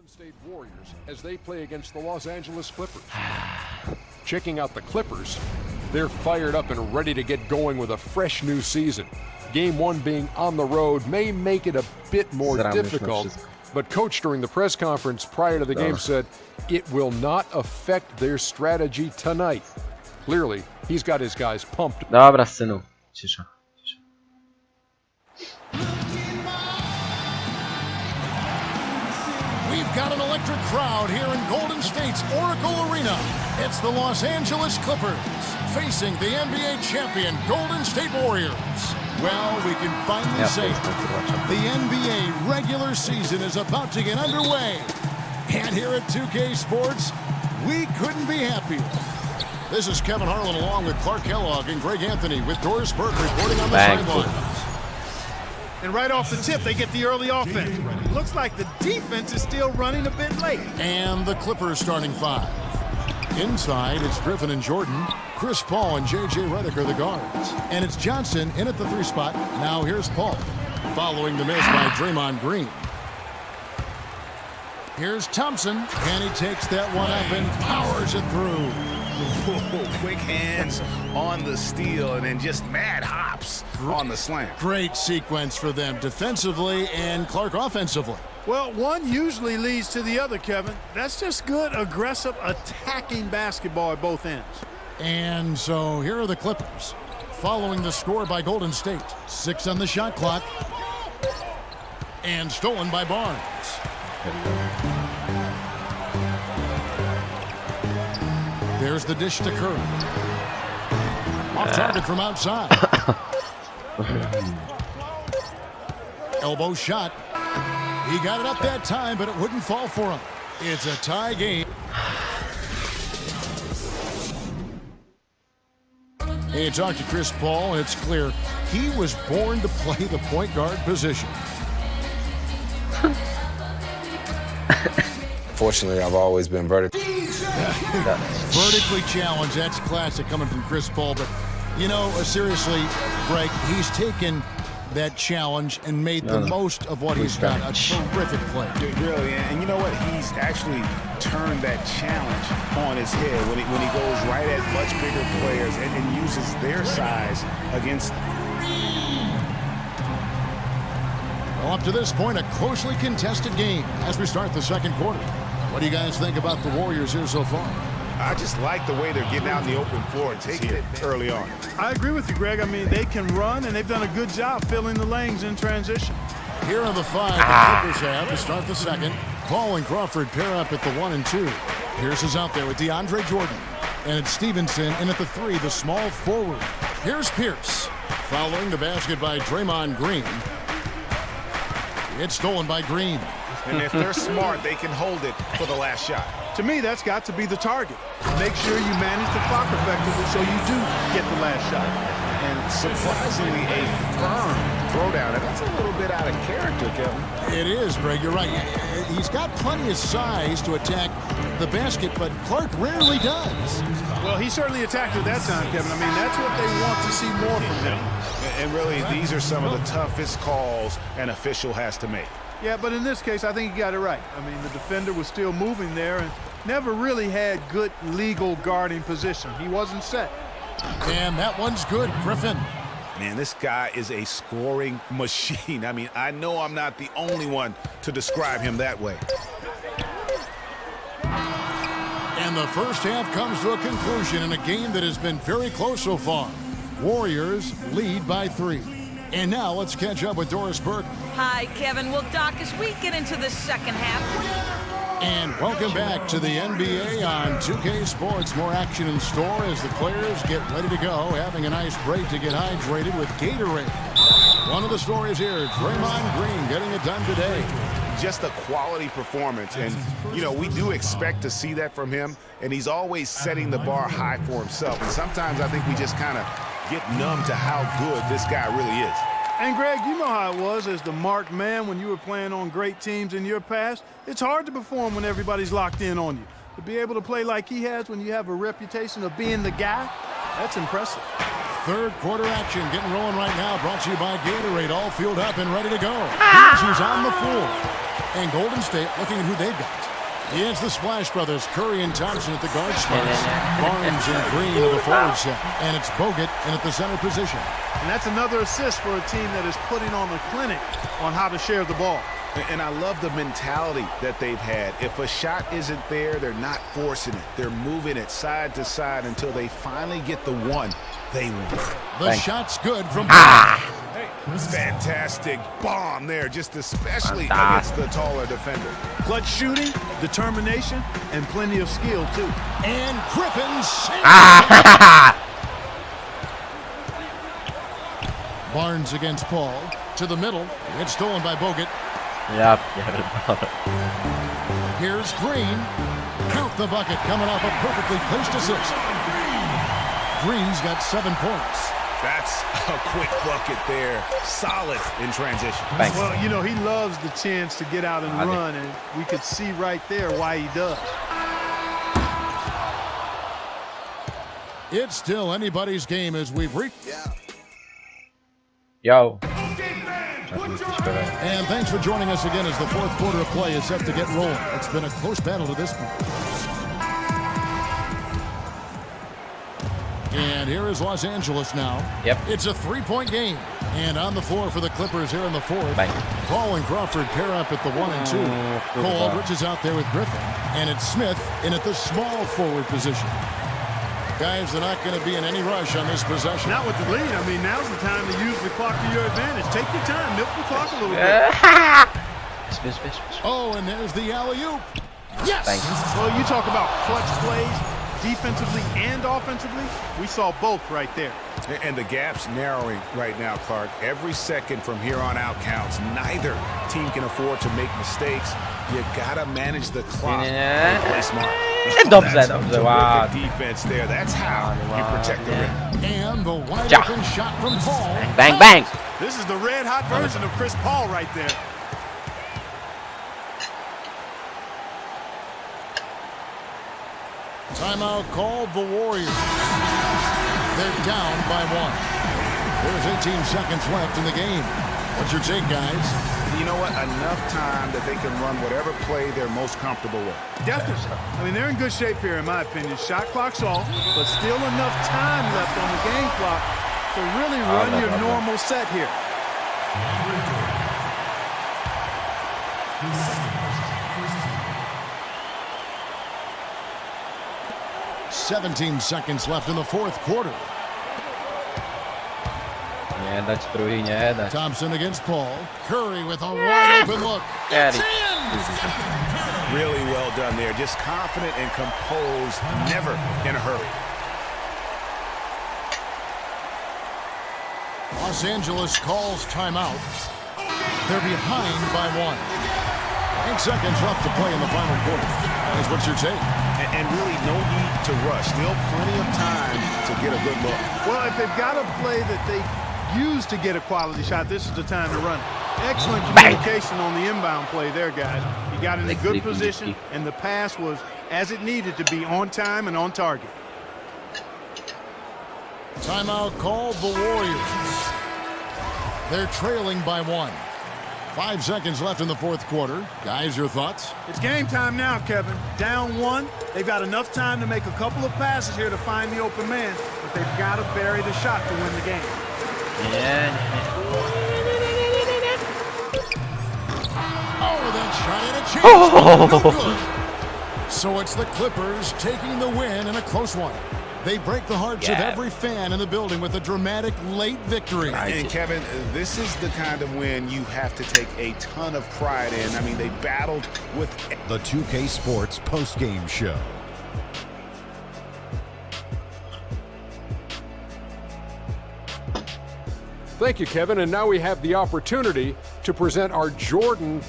Golden State Warriors as they play against the Los Angeles Clippers. Checking out the Clippers, they're fired up and ready to get going with a fresh new season. Game 1 being on the road may make it a bit more difficult, but coach during the press conference prior to the game said it will not affect their strategy tonight. Clearly, he's got his guys pumped. Dobra, synu. Cisza. We've got an electric crowd here in Golden State's Oracle Arena. It's the Los Angeles Clippers facing the NBA champion Golden State Warriors. Well, we can finally say the NBA regular season is about to get underway. And here at 2K Sports, we couldn't be happier. This is Kevin Harlan along with Clark Kellogg and Greg Anthony with Doris Burke reporting on the sidelines. And right off the tip, they get the early offense. Looks like the defense is still running a bit late. And the Clippers starting 5. Inside, it's Griffin and Jordan. Chris Paul and J.J. Redick are the guards. And it's Johnson in at the 3 spot. Now here's Paul, following the miss by Draymond Green. Here's Thompson, and he takes that one up and powers it through. Quick hands on the steal and then just mad hops on the slam. Great sequence for them defensively and Clark offensively. Well, one usually leads to the other, Kevin. That's just good, aggressive, attacking basketball at both ends. And so here are the Clippers, following the score by Golden State. 6 on the shot clock. And stolen by Barnes. There's the dish to Curry. Off target from outside. Elbow shot. He got it up that time, but it wouldn't fall for him. It's a tie game. Hey, talk to Chris Paul. It's clear he was born to play the point guard position. Fortunately, I've always been vertically challenged. That's classic coming from Chris Paul. But, you know, seriously, Greg, he's taken that challenge and made the most of what he's got. A terrific play. Really, and you know what? He's actually turned that challenge on his head when he goes right at much bigger players and uses their size against them. Well, up to this point, a closely contested game as we start the second quarter. What do you guys think about the Warriors here so far? I just like the way they're getting out in the open floor and taking it early on. I agree with you, Greg. I mean, they can run, and they've done a good job filling the lanes in transition. Here are the 5 the Clippers have to start the second. Paul and Crawford pair up at the 1 and 2. Pierce is out there with DeAndre Jordan. And it's Stevenson in at the 3, the small forward. Here's Pierce, following the basket by Draymond Green. It's stolen by Green. And if they're smart, they can hold it for the last shot. To me, that's got to be the target. Make sure you manage the clock effectively so you do get the last shot. And surprisingly, a firm throwdown. And that's a little bit out of character, Kevin. It is, Greg. You're right. He's got plenty of size to attack the basket, but Clark rarely does. Well, he certainly attacked it that time, Kevin. I mean, that's what they want to see more from him. And really, these are some of the toughest calls an official has to make. Yeah, but in this case, I think he got it right. I mean, the defender was still moving there and never really had good legal guarding position. He wasn't set. And that one's good, Griffin. Man, this guy is a scoring machine. I mean, I know I'm not the only one to describe him that way. And the first half comes to a conclusion in a game that has been very close so far. Warriors lead by 3. And now let's catch up with Doris Burke. Hi, Kevin. Well, Doc, as we get into the second half. And welcome back to the NBA on 2K Sports. More action in store as the players get ready to go, having a nice break to get hydrated with Gatorade. One of the stories here, Draymond Green getting it done today. Just a quality performance, and you know, we do expect to see that from him, and he's always setting the bar high for himself, and sometimes I think we just kind of get numb to how good this guy really is. And Greg, you know how it was as the marked man when you were playing on great teams in your past. It's hard to perform when everybody's locked in on you. To be able to play like he has when you have a reputation of being the guy, that's impressive. Third quarter action getting rolling right now, brought to you by Gatorade, all fueled up and ready to go. Here's who's on the floor. And Golden State looking at who they've got. It's the Splash Brothers, Curry and Thompson at the guard spots. Barnes and Green at the forward set. And it's Bogut in at the center position. And that's another assist for a team that is putting on a clinic on how to share the ball. And I love the mentality that they've had. If a shot isn't there, they're not forcing it. They're moving it side to side until they finally get the one they want. The shot's good from Fantastic bomb there, just especially against the taller defender. Clutch shooting, determination, and plenty of skill, too. And Griffin Barnes against Paul. To the middle. It's stolen by Bogut. Yep. Here's Green. Count the bucket coming off a perfectly placed assist. Green's got 7 points. That's a quick bucket there. Solid in transition. Thanks. Well, you know, he loves the chance to get out and run, and we could see right there why he does. It's still anybody's game as we've reached. Yo. And thanks for joining us again as the fourth quarter of play is set to get rolling. It's been a close battle to this point. And here is Los Angeles now. Yep. It's a 3-point game. And on the floor for the Clippers here in the fourth. Bang. Paul and Crawford pair up at the 1 and 2. Cole Aldrich is out there with Griffin. And it's Smith in at the small forward position. Guys, they're not going to be in any rush on this possession. Not with the lead. I mean, now's the time to use the clock to your advantage. Take your time. Milk the clock a little bit. Oh, and there's the alley-oop. Yes! Thanks. Well, you talk about clutch plays, defensively and offensively. We saw both right there. And the gap's narrowing right now, Clark. Every second from here on out counts. Neither team can afford to make mistakes. You gotta manage the clock and play smart. That's Wow. defense there. That's how you protect the rim. And the wide-open shot from Paul. Bang, bang. This is the red-hot version of Chris Paul right there. Timeout called the Warriors. They're down by 1. There's 18 seconds left in the game. What's your take, guys? You know what? Enough time that they can run whatever play they're most comfortable with. Definitely. I mean, they're in good shape here, in my opinion. Shot clock's off, but still enough time left on the game clock to really run your normal set here. 17 seconds left in the fourth quarter. Nie dać trój, nie dać. Thompson against Paul. Curry with a wide open look. It's in! Really well done there. Just confident and composed, never in a hurry. Los Angeles calls timeout. They're behind by 1. 8 seconds left to play in the final quarter. That's what you're saying. And really no need to rush. Still plenty of time to get a good look. Well, if they've got a play that they use to get a quality shot, this is the time to run it. Excellent communication on the inbound play there, guys. He got in a good position, and the pass was as it needed to be, on time and on target. Timeout called the Warriors. They're trailing by 1. 5 seconds left in the fourth quarter. Guys, your thoughts? It's game time now, Kevin. Down 1. They've got enough time to make a couple of passes here to find the open man, but they've got to bury the shot to win the game. Oh, that shot had a chance. No good. So it's the Clippers taking the win in a close one. They break the hearts of every fan in the building with a dramatic late victory. And Kevin, this is the kind of win you have to take a ton of pride in. I mean, they battled with the 2K Sports postgame show. Thank you, Kevin. And now we have the opportunity to present our Jordan